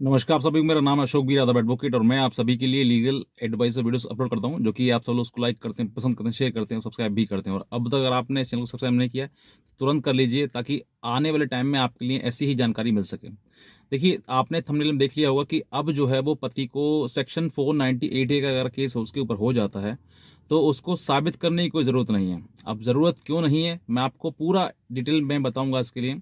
नमस्कार आप सभी को, मेरा नाम है अशोक बीर यादव एडवोकेट और मैं आप सभी के लिए लीगल एडवाइस वीडियोस अपलोड करता हूं, जो कि आप सब लोग उसको लाइक करते हैं, पसंद करते हैं, शेयर करते हैं, सब्सक्राइब भी करते हैं। और अब तक अगर आपने इस चैनल को सब्सक्राइब नहीं किया है तो तुरंत कर लीजिए, ताकि आने वाले टाइम में आपके लिए ऐसी ही जानकारी मिल सके। देखिए, आपने थंबनेल में देख लिया होगा कि अब जो है वो पति को सेक्शन 498A का अगर केस उसके ऊपर हो जाता है तो उसको साबित करने की कोई ज़रूरत नहीं है। अब ज़रूरत क्यों नहीं है, मैं आपको पूरा डिटेल में बताऊंगा इसके लिए।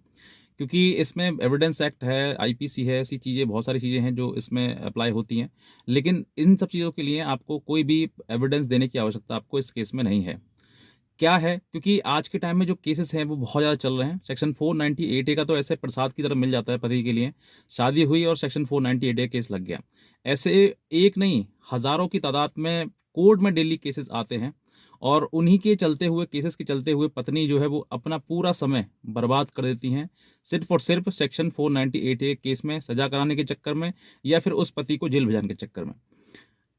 क्योंकि इसमें एविडेंस एक्ट है, आईपीसी है, ऐसी चीज़ें बहुत सारी चीज़ें हैं जो इसमें अप्लाई होती हैं। लेकिन इन सब चीज़ों के लिए आपको कोई भी एविडेंस देने की आवश्यकता आपको इस केस में नहीं है। क्या है, क्योंकि आज के टाइम में जो केसेस हैं वो बहुत ज़्यादा चल रहे हैं। सेक्शन 498A का तो ऐसे प्रसाद की तरह मिल जाता है पति के लिए। शादी हुई और सेक्शन 498A केस लग गया। ऐसे एक नहीं, हज़ारों की तादाद में कोर्ट में डेली केसेस आते हैं। और उन्हीं के चलते हुए, केसेस के चलते हुए पत्नी जो है वो अपना पूरा समय बर्बाद कर देती हैं, सिर्फ और सिर्फ सेक्शन 498A केस में सजा कराने के चक्कर में, या फिर उस पति को जेल भेजाने के चक्कर में।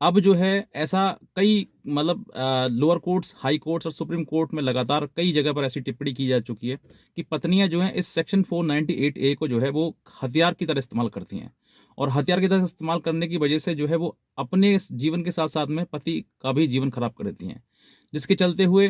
अब जो है ऐसा कई मतलब लोअर कोर्ट्स, हाई कोर्ट्स और सुप्रीम कोर्ट में लगातार कई जगह पर ऐसी टिप्पणी की जा चुकी है कि पत्नियां जो हैं इस सेक्शन 498A को जो है वो हथियार की तरह इस्तेमाल करती हैं। और हथियार की तरह इस्तेमाल करने की वजह से जो है वो अपने इस जीवन के साथ साथ में पति का भी जीवन खराब कर देती हैं। जिसके चलते हुए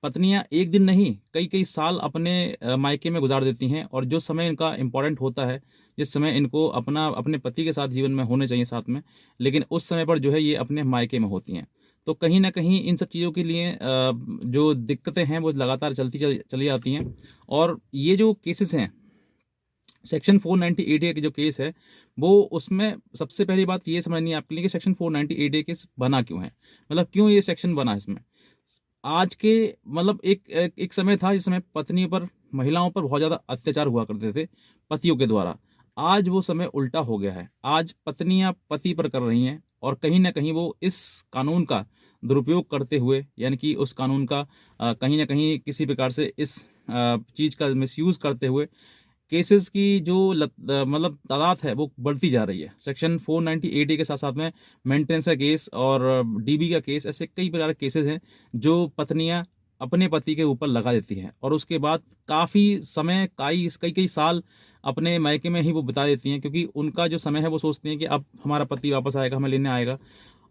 पत्नियां एक दिन नहीं, कई कई साल अपने मायके में गुजार देती हैं। और जो समय इनका इम्पोर्टेंट होता है, जिस समय इनको अपने पति के साथ जीवन में होने चाहिए साथ में, लेकिन उस समय पर जो है ये अपने मायके में होती हैं। तो कहीं न कहीं इन सब चीज़ों के लिए जो दिक्कतें हैं वो लगातार चली आती हैं। और ये जो केसेस हैं, सेक्शन 498A के जो केस है, वो उसमें सबसे पहली बात ये समझनी है आपके लिए कि सेक्शन 498A केस बना क्यों है? मतलब क्यों ये सेक्शन बना है इसमें? आज के मतलब एक समय था जिस समय पत्नियों पर, महिलाओं पर बहुत ज़्यादा अत्याचार हुआ करते थे पतियों के द्वारा। आज वो समय उल्टा हो गया है। आज पत्नियाँ पति पर कर रही हैं और कहीं न कहीं वो इस कानून का दुरुपयोग करते हुए, यानी कि उस कानून का कहीं न कहीं किसी प्रकार से इस चीज़ का मिसयूज़ करते हुए केसेस की जो मतलब तादाद है वो बढ़ती जा रही है। सेक्शन 498A के साथ-साथ में मेंटेनेंस का केस और डीबी का केस, ऐसे कई प्रकार के केसेस हैं जो पत्नियाँ अपने पति के ऊपर लगा देती हैं और उसके बाद काफ़ी समय, कई-कई साल अपने मायके में ही वो बिता देती हैं, क्योंकि उनका जो समय है वो सोचती हैं कि अब हमारा पति वापस आएगा, हमें लेने आएगा।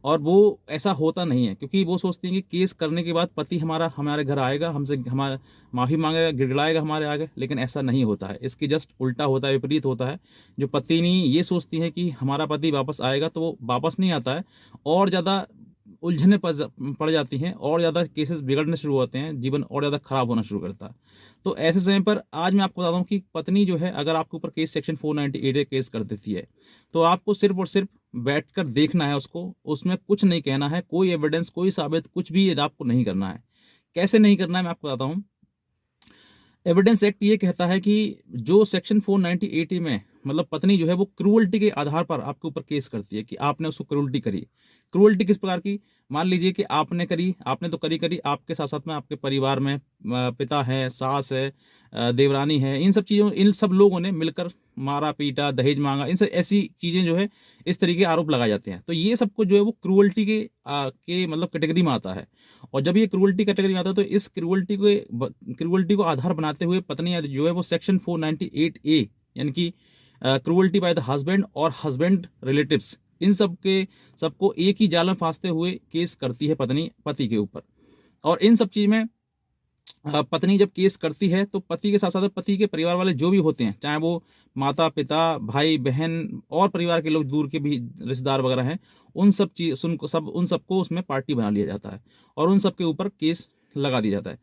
और वो ऐसा होता नहीं है, क्योंकि वो सोचती हैं कि केस करने के बाद पति हमारा हमारे घर आएगा, हमसे हमारा माफ़ी माँगेगा, गिड़गिड़ाएगा हमारे आगे, लेकिन ऐसा नहीं होता है। इसके जस्ट उल्टा होता है, विपरीत होता है। जो पत्नी ये सोचती है कि हमारा पति वापस आएगा, तो वो वापस नहीं आता है। और ज़्यादा उलझने पड़ जाती हैं और ज़्यादा केसेस बिगड़ने शुरू होते हैं, जीवन और ज़्यादा खराब होना शुरू करता है। तो ऐसे समय पर आज मैं आपको बताता हूँ कि पत्नी जो है, अगर आपके ऊपर केस सेक्शन 498 केस कर देती है, तो आपको सिर्फ़ और सिर्फ़ बैठकर देखना है उसको, उसमें कुछ नहीं कहना है, कोई एविडेंस, कोई साबित कुछ भी आपको नहीं करना है। कैसे नहीं करना है, मैं आपको बताता हूँ। एविडेंस एक्ट ये कहता है कि जो सेक्शन 498 में मतलब पत्नी जो है वो क्रूअल्टी के आधार पर आपके ऊपर केस करती है कि आपने उसको क्रूअल्टी करी। क्रूअल्टी किस प्रकार की? मान लीजिए कि आपने करी, आपने तो करी, आपके साथ-साथ में आपके परिवार में पिता है, सास है, देवरानी है, इन सब लोगों ने मिलकर मारा-पीटा, दहेज माँगा, इन सब ऐसी चीज़ें जो है, इस तरीके के आरोप लगाए जाते हैं। तो ये सब कुछ जो है वो क्रूअल्टी के मतलब कैटेगरी में आता है। और जब ये क्रूअल्टी कैटेगरी में आता है तो इस क्रूअल्टी को आधार बनाते हुए पत्नी जो है वो सेक्शन 498A, यानी कि क्रूअल्टी बाय द हस्बैंड और हस्बैंड रिलेटिव्स, इन सब के सबको एक ही जाल में फांसते हुए केस करती है पत्नी पति के ऊपर। और इन सब चीज में पत्नी जब केस करती है तो पति के साथ साथ पति के परिवार वाले जो भी होते हैं, चाहे वो माता पिता, भाई बहन और परिवार के लोग दूर के भी रिश्तेदार वगैरह हैं, उन सब चीज सुन को सब उन सबको उसमें पार्टी बना लिया जाता है और उन सबके ऊपर केस लगा दिया जाता है।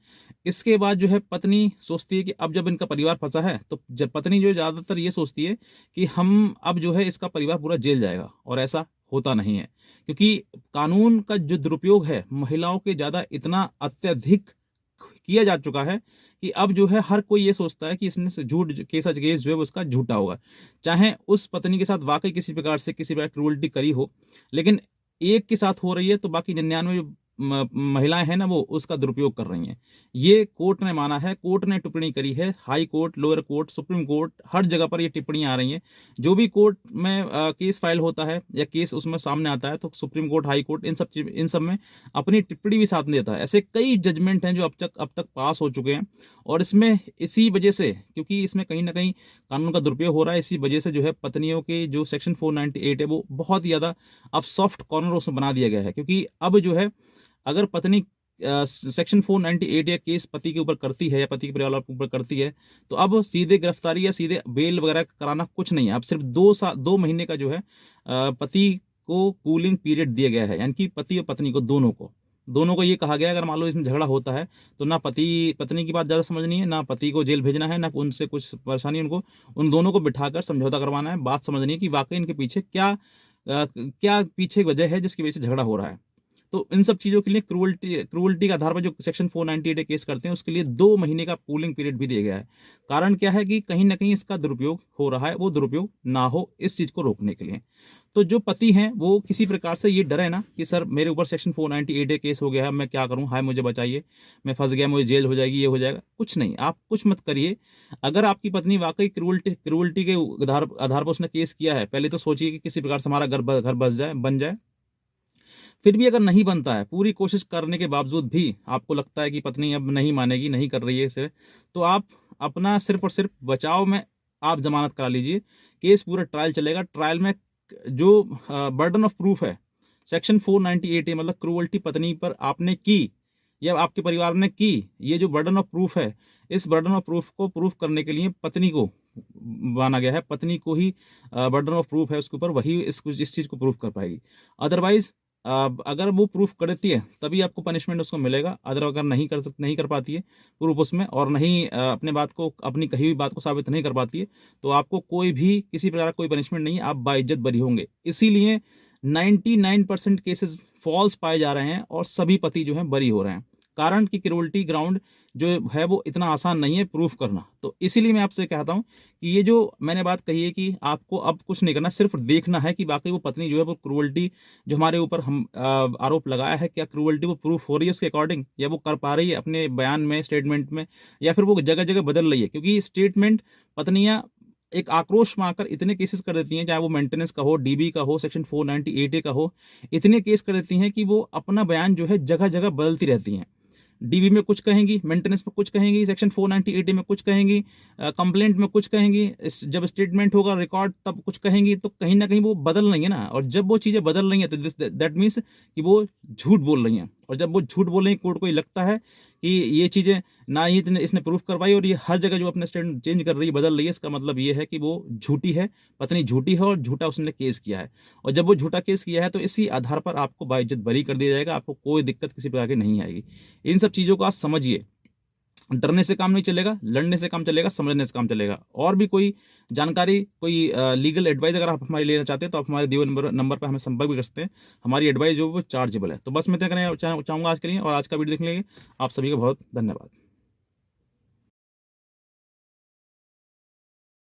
इसके बाद जो है पत्नी सोचती है कि अब जब इनका परिवार फंसा है, तो जब पत्नी जो है ज्यादातर ये सोचती है कि हम अब जो है इसका परिवार पूरा जेल जाएगा, और ऐसा होता नहीं है। क्योंकि कानून का जो दुरुपयोग है महिलाओं के ज्यादा इतना अत्यधिक किया जा चुका है कि अब जो है हर कोई ये सोचता है कि इसने से केस जो है वो उसका झूठा होगा। चाहे उस पत्नी के साथ वाक़ई किसी प्रकार क्रूरल्टी करी हो, लेकिन एक के साथ हो रही है तो बाकी 99 जो महिलाएँ हैं ना, वो उसका दुरुपयोग कर रही हैं। ये कोर्ट ने माना है, कोर्ट ने टिप्पणी करी है, high court, lower court, supreme court, हर जगह पर ये टिप्पणियाँ आ रही हैं। जो भी कोर्ट में केस फाइल होता है या केस उसमें सामने आता है, तो सुप्रीम कोर्ट, हाई कोर्ट, इन सब में अपनी टिप्पणी भी साथ में देता है। ऐसे कई जजमेंट हैं जो अब तक पास हो चुके हैं और इसमें इसी वजह से, क्योंकि इसमें कहीं ना कहीं कानून का दुरुपयोग हो रहा है, इसी वजह से जो है पत्नियों के जो सेक्शन 498 है वो बहुत ही ज़्यादा अब सॉफ्ट कॉर्नर उसमें बना दिया गया है। क्योंकि अब जो है अगर पत्नी सेक्शन 498 या केस पति के ऊपर करती है या पति के परिवार के ऊपर करती है, तो अब सीधे गिरफ्तारी या सीधे बेल वगैरह कराना कुछ नहीं है। अब सिर्फ 2 महीने का जो है पति को कूलिंग पीरियड दिया गया है, यानी कि पति और पत्नी को दोनों को ये कहा गया है अगर मान लो इसमें झगड़ा होता है तो ना पति पत्नी की बात ज़्यादा समझनी है, ना पति को जेल भेजना है, ना उनसे कुछ परेशानी, उनको उन दोनों को बिठाकर समझौता करवाना है, बात समझनी है कि वाकई इनके पीछे क्या पीछे वजह है जिसकी वजह से झगड़ा हो रहा है। तो इन सब चीज़ों के लिए क्रूअल्टी के आधार पर जो सेक्शन 498 केस करते हैं उसके लिए 2 महीने का कूलिंग पीरियड भी दिया गया है। कारण क्या है कि कहीं ना कहीं इसका दुरुपयोग हो रहा है, वो दुरुपयोग ना हो इस चीज़ को रोकने के लिए। तो जो पति हैं वो किसी प्रकार से ये डरे ना कि सर मेरे ऊपर सेक्शन 498 केस हो गया है, मैं क्या करूं, हाय मुझे बताइए, मैं फंस गया, मुझे जेल हो जाएगी, ये हो जाएगा। कुछ नहीं, आप कुछ मत करिए। अगर आपकी पत्नी वाकई क्रूअल्टी के आधार पर उसने केस किया है, पहले तो सोचिए कि किसी प्रकार से हमारा घर बन जाए। फिर भी अगर नहीं बनता है, पूरी कोशिश करने के बावजूद भी आपको लगता है कि पत्नी अब नहीं मानेगी, नहीं कर रही है इसे, तो आप अपना सिर्फ और सिर्फ बचाव में आप जमानत करा लीजिए। केस पूरा ट्रायल चलेगा। ट्रायल में जो बर्डन ऑफ प्रूफ है सेक्शन 498 मतलब क्रूअल्टी पत्नी पर आपने की या आपके परिवार ने की, ये जो बर्डन ऑफ प्रूफ है, इस बर्डन ऑफ प्रूफ को प्रूफ करने के लिए पत्नी को माना गया है। पत्नी को ही बर्डन ऑफ प्रूफ है उसके ऊपर, वही इस चीज़ को प्रूफ कर पाएगी। अदरवाइज अगर वो प्रूफ करती है तभी आपको पनिशमेंट उसको मिलेगा। अदर अगर नहीं कर पाती है प्रूफ उसमें, और नहीं अपनी कही हुई बात को साबित नहीं कर पाती है, तो आपको कोई भी किसी प्रकार का कोई पनिशमेंट नहीं है, आप बाइज्जत बरी होंगे। इसीलिए 99% केसेस फॉल्स पाए जा रहे हैं और सभी पति जो हैं बरी हो रहे हैं। कारण कि क्रूअल्टी ग्राउंड जो है वो इतना आसान नहीं है प्रूफ करना। तो इसीलिए मैं आपसे कहता हूं कि ये जो मैंने बात कही है कि आपको अब कुछ नहीं करना, सिर्फ देखना है कि बाकी वो पत्नी जो है वो क्रूअल्टी जो हमारे ऊपर हम आरोप लगाया है, क्या क्रूअल्टी वो प्रूफ हो रही है उसके अकॉर्डिंग, या वो कर पा रही है अपने बयान में, स्टेटमेंट में, या फिर वो जगह जगह बदल रही है। क्योंकि स्टेटमेंट पत्नियां एक आक्रोश में आकर इतने केसेस कर देती हैं, चाहे वो मेंटेनेंस का हो, डीबी का हो, सेक्शन 498 का हो, इतने केस कर देती हैं कि वो अपना बयान जो है जगह जगह बदलती रहती हैं। डीबी में कुछ कहेंगी, मेंटेनेंस में कुछ कहेंगी, सेक्शन 498 में कुछ कहेंगी, कंप्लेंट में कुछ कहेंगी, जब स्टेटमेंट होगा रिकॉर्ड तब कुछ कहेंगी। तो कहीं ना कहीं वो बदल रही है ना, और जब वो चीज़ें बदल रही हैं तो दैट मीन्स कि वो झूठ बोल रही हैं। और जब वो झूठ बोल रही हैं, कोर्ट को ये लगता है कि ये चीज़ें ना ही इसने प्रूफ करवाई और ये हर जगह जो अपने स्टैंड चेंज कर रही है, बदल रही है, इसका मतलब ये है कि वो झूठी है, पत्नी झूठी है और झूठा उसने केस किया है। और जब वो झूठा केस किया है तो इसी आधार पर आपको बाइज्जत बरी कर दिया जाएगा, आपको कोई दिक्कत किसी प्रकार की नहीं आएगी। इन सब चीज़ों को आप समझिए। डरने से काम नहीं चलेगा, लड़ने से काम चलेगा, समझने से काम चलेगा। और भी कोई जानकारी, कोई लीगल एडवाइस अगर आप हमारी लेना चाहते हैं तो आप हमारे दिए नंबर पर हमें संपर्क भी कर सकते हैं। हमारी एडवाइस जो वो चार्जेबल है। तो बस मैं इतना कहना चाहूँगा आज के लिए, और आज का वीडियो देखने के लिए आप सभी का बहुत धन्यवाद।